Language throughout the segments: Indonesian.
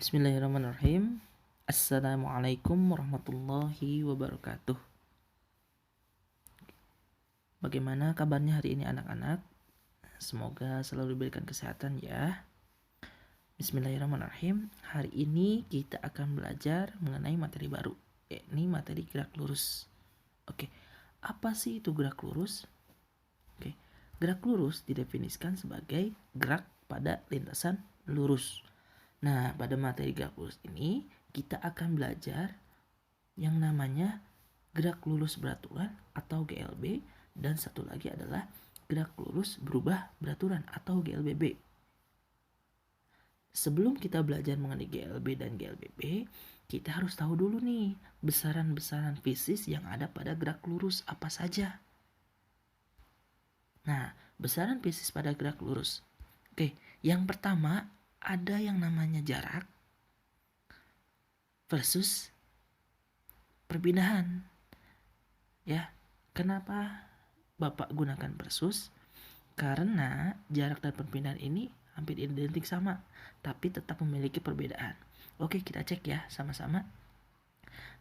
Bismillahirrahmanirrahim. Assalamualaikum warahmatullahi wabarakatuh. Bagaimana kabarnya hari ini anak-anak? Semoga selalu diberikan kesehatan ya. Bismillahirrahmanirrahim. Hari ini kita akan belajar mengenai materi baru, yakni materi gerak lurus. Oke, apa sih itu gerak lurus? Oke, gerak lurus didefinisikan sebagai gerak pada lintasan lurus. Nah, pada materi gerak lurus ini kita akan belajar yang namanya gerak lurus beraturan atau GLB, dan satu lagi adalah gerak lurus berubah beraturan atau GLBB. Sebelum kita belajar mengenai GLB dan GLBB, kita harus tahu dulu nih besaran-besaran fisis yang ada pada gerak lurus apa saja. Nah, besaran fisis pada gerak lurus. Oke, yang pertama ada yang namanya jarak versus perpindahan. Ya, kenapa Bapak gunakan versus? Karena jarak dan perpindahan ini hampir identik sama, tapi tetap memiliki perbedaan. Oke, kita cek ya sama-sama.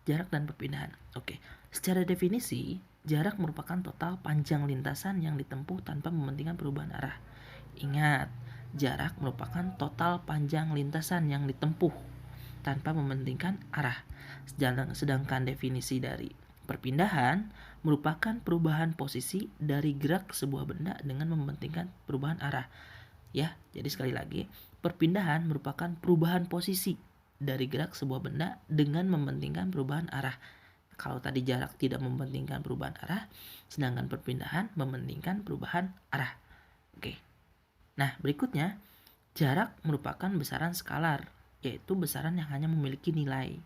Jarak dan perpindahan. Oke, secara definisi, jarak merupakan total panjang lintasan yang ditempuh tanpa mementingkan perubahan arah. Ingat, jarak merupakan total panjang lintasan yang ditempuh tanpa mementingkan arah. Sedangkan definisi dari perpindahan merupakan perubahan posisi dari gerak sebuah benda dengan mementingkan perubahan arah. Ya, jadi sekali lagi, perpindahan merupakan perubahan posisi dari gerak sebuah benda dengan mementingkan perubahan arah. Kalau tadi jarak tidak mementingkan perubahan arah, sedangkan perpindahan mementingkan perubahan arah. Oke. Nah, berikutnya, jarak merupakan besaran skalar, yaitu besaran yang hanya memiliki nilai.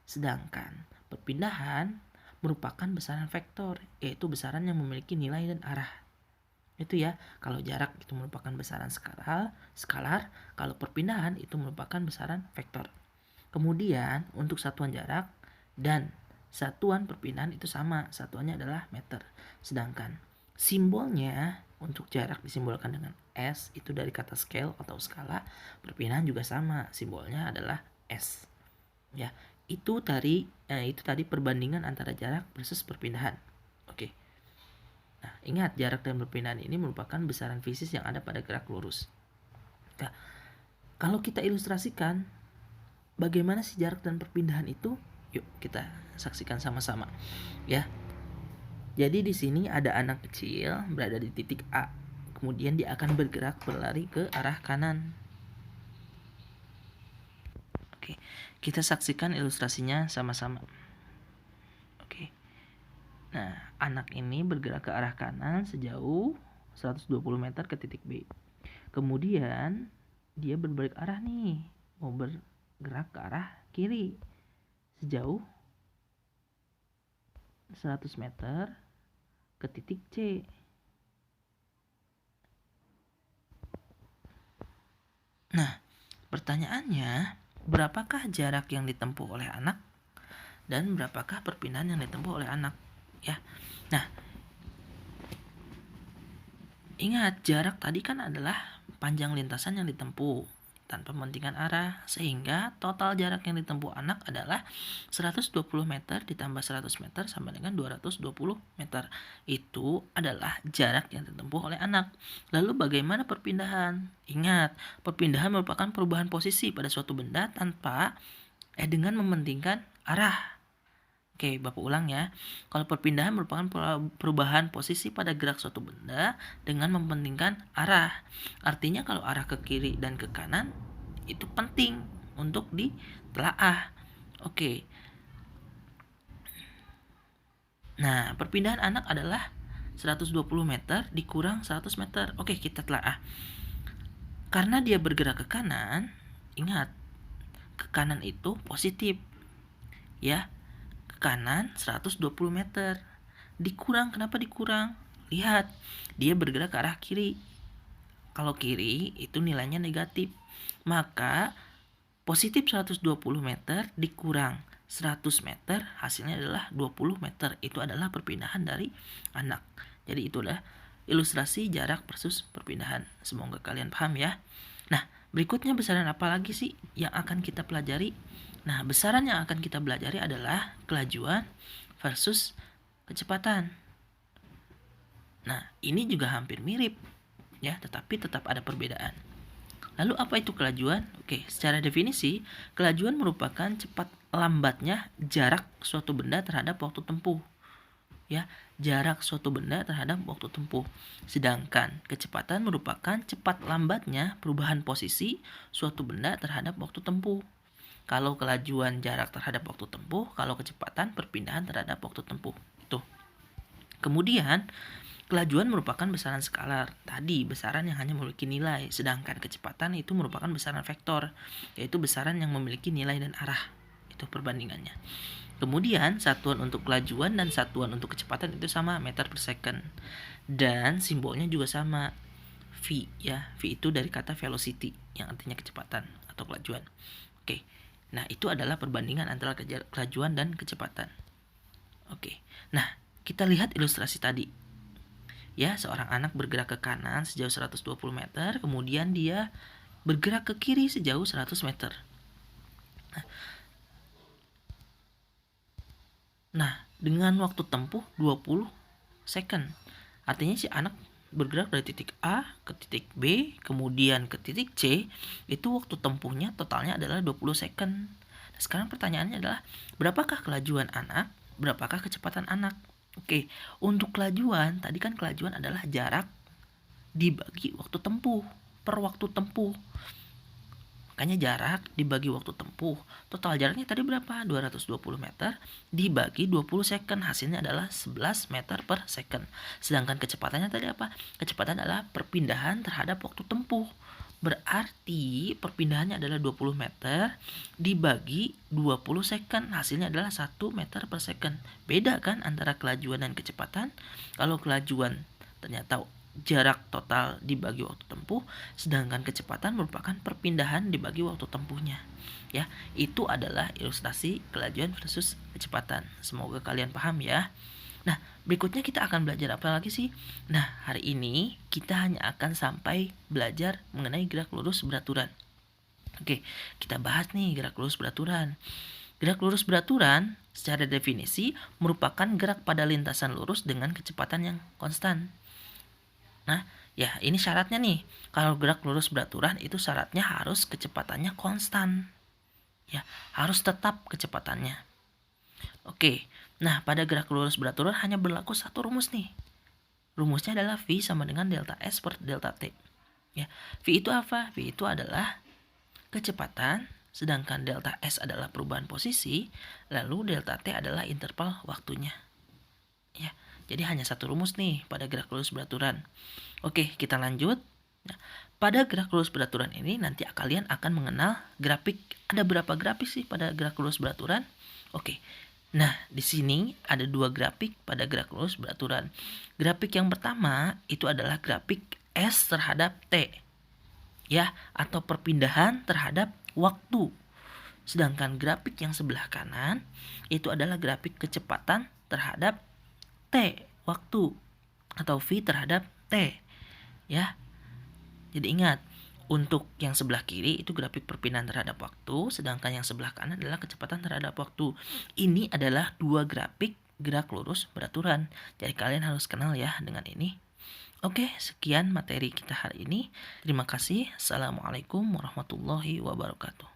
Sedangkan perpindahan merupakan besaran vektor, yaitu besaran yang memiliki nilai dan arah. Itu ya, kalau jarak itu merupakan besaran skalar, kalau perpindahan itu merupakan besaran vektor. Kemudian, untuk satuan jarak dan satuan perpindahan itu sama, satuannya adalah meter. Sedangkan simbolnya untuk jarak disimbolkan dengan S, itu dari kata scale atau skala. Perpindahan juga sama, simbolnya adalah S. Ya, itu tadi perbandingan antara jarak versus perpindahan. Oke. Nah, ingat, jarak dan perpindahan ini merupakan besaran fisis yang ada pada gerak lurus. Nah, kalau kita ilustrasikan bagaimana sih jarak dan perpindahan itu? Yuk kita saksikan sama-sama. Ya. Jadi di sini ada anak kecil berada di titik A. Kemudian dia akan bergerak berlari ke arah kanan. Oke, kita saksikan ilustrasinya sama-sama. Oke. Nah, anak ini bergerak ke arah kanan sejauh 120 meter ke titik B. Kemudian dia berbalik arah nih, mau bergerak ke arah kiri sejauh 100 meter ke titik C. Nah, pertanyaannya, berapakah jarak yang ditempuh oleh anak dan berapakah perpindahan yang ditempuh oleh anak? Ya. Nah, ingat, jarak tadi kan adalah panjang lintasan yang ditempuh tanpa mementingkan arah, sehingga total jarak yang ditempuh anak adalah 120 meter ditambah 100 meter sama dengan 220 meter. Itu adalah jarak yang ditempuh oleh anak. Lalu bagaimana perpindahan? Ingat, perpindahan merupakan perubahan posisi pada suatu benda dengan mementingkan arah. Oke, Bapak ulang ya. Kalau perpindahan merupakan perubahan posisi pada gerak suatu benda dengan mementingkan arah. Artinya kalau arah ke kiri dan ke kanan itu penting untuk ditelaah. Oke. Nah, perpindahan anak adalah 120 meter dikurang 100 meter. Oke, kita telaah. Karena dia bergerak ke kanan, ingat, ke kanan itu positif. Ya. Kanan 120 meter. Dikurang, kenapa dikurang? Lihat, dia bergerak ke arah kiri. Kalau kiri itu nilainya negatif. Maka positif 120 meter dikurang 100 meter hasilnya adalah 20 meter. Itu adalah perpindahan dari anak. Jadi itulah ilustrasi jarak versus perpindahan. Semoga kalian paham ya. Nah, Berikutnya besaran apa lagi sih yang akan kita pelajari? Nah, besaran yang akan kita pelajari adalah kelajuan versus kecepatan. Nah, ini juga hampir mirip ya, tetapi tetap ada perbedaan. Lalu apa itu kelajuan? Oke, secara definisi, kelajuan merupakan cepat lambatnya jarak suatu benda terhadap waktu tempuh. Ya, jarak suatu benda terhadap waktu tempuh. Sedangkan kecepatan merupakan cepat lambatnya perubahan posisi suatu benda terhadap waktu tempuh. Kalau kelajuan jarak terhadap waktu tempuh, kalau kecepatan perpindahan terhadap waktu tempuh. Tuh. Kemudian, kelajuan merupakan besaran skalar. Tadi besaran yang hanya memiliki nilai, sedangkan kecepatan itu merupakan besaran vektor, yaitu besaran yang memiliki nilai dan arah. Itu perbandingannya. Kemudian satuan untuk kelajuan dan satuan untuk kecepatan itu sama, meter per second. Dan simbolnya juga sama, V ya. V itu dari kata velocity yang artinya kecepatan atau kelajuan. Oke. Nah, itu adalah perbandingan antara kelajuan dan kecepatan. Oke. Nah, kita lihat ilustrasi tadi. Ya, seorang anak bergerak ke kanan sejauh 120 meter, kemudian dia bergerak ke kiri sejauh 100 meter. Nah, dengan waktu tempuh 20 second. Artinya si anak bergerak dari titik A ke titik B, kemudian ke titik C, itu waktu tempuhnya totalnya adalah 20 second. Nah, sekarang pertanyaannya adalah, berapakah kelajuan anak, berapakah kecepatan anak? Oke, untuk kelajuan, tadi kan kelajuan adalah jarak dibagi waktu tempuh, per waktu tempuh. Makanya jarak dibagi waktu tempuh. Total jaraknya tadi berapa? 220 meter dibagi 20 second. Hasilnya adalah 11 meter per second. Sedangkan kecepatannya tadi apa? Kecepatan adalah perpindahan terhadap waktu tempuh. Berarti perpindahannya adalah 20 meter dibagi 20 second. Hasilnya adalah 1 meter per second. Beda kan antara kelajuan dan kecepatan? Kalau kelajuan ternyata jarak total dibagi waktu tempuh, sedangkan kecepatan merupakan perpindahan dibagi waktu tempuhnya. Ya, itu adalah ilustrasi kelajuan versus kecepatan. Semoga kalian paham ya. Nah, berikutnya kita akan belajar apa lagi sih? Nah, hari ini kita hanya akan sampai belajar mengenai gerak lurus beraturan. Oke, kita bahas nih gerak lurus beraturan. Gerak lurus beraturan secara definisi merupakan gerak pada lintasan lurus dengan kecepatan yang konstan. Nah, ya ini syaratnya nih. Kalau gerak lurus beraturan itu syaratnya harus kecepatannya konstan. Ya, harus tetap kecepatannya. Oke. Nah, pada gerak lurus beraturan hanya berlaku satu rumus nih. Rumusnya adalah V sama dengan delta S per delta T. Ya, V itu apa? V itu adalah kecepatan, sedangkan delta S adalah perubahan posisi, lalu delta T adalah interval waktunya. Ya, jadi hanya satu rumus nih pada gerak lurus beraturan. Oke, kita lanjut. Nah, pada gerak lurus beraturan ini nanti kalian akan mengenal grafik. Ada berapa grafik sih pada gerak lurus beraturan? Oke. Nah, di sini ada dua grafik pada gerak lurus beraturan. Grafik yang pertama itu adalah grafik S terhadap T. Ya, atau perpindahan terhadap waktu. Sedangkan grafik yang sebelah kanan itu adalah grafik kecepatan terhadap T, waktu, atau V terhadap T. Ya, jadi ingat, untuk yang sebelah kiri itu grafik perpindahan terhadap waktu, sedangkan yang sebelah kanan adalah kecepatan terhadap waktu. Ini adalah dua grafik gerak lurus beraturan. Jadi kalian harus kenal ya dengan ini. Oke, sekian materi kita hari ini. Terima kasih. Assalamualaikum warahmatullahi wabarakatuh.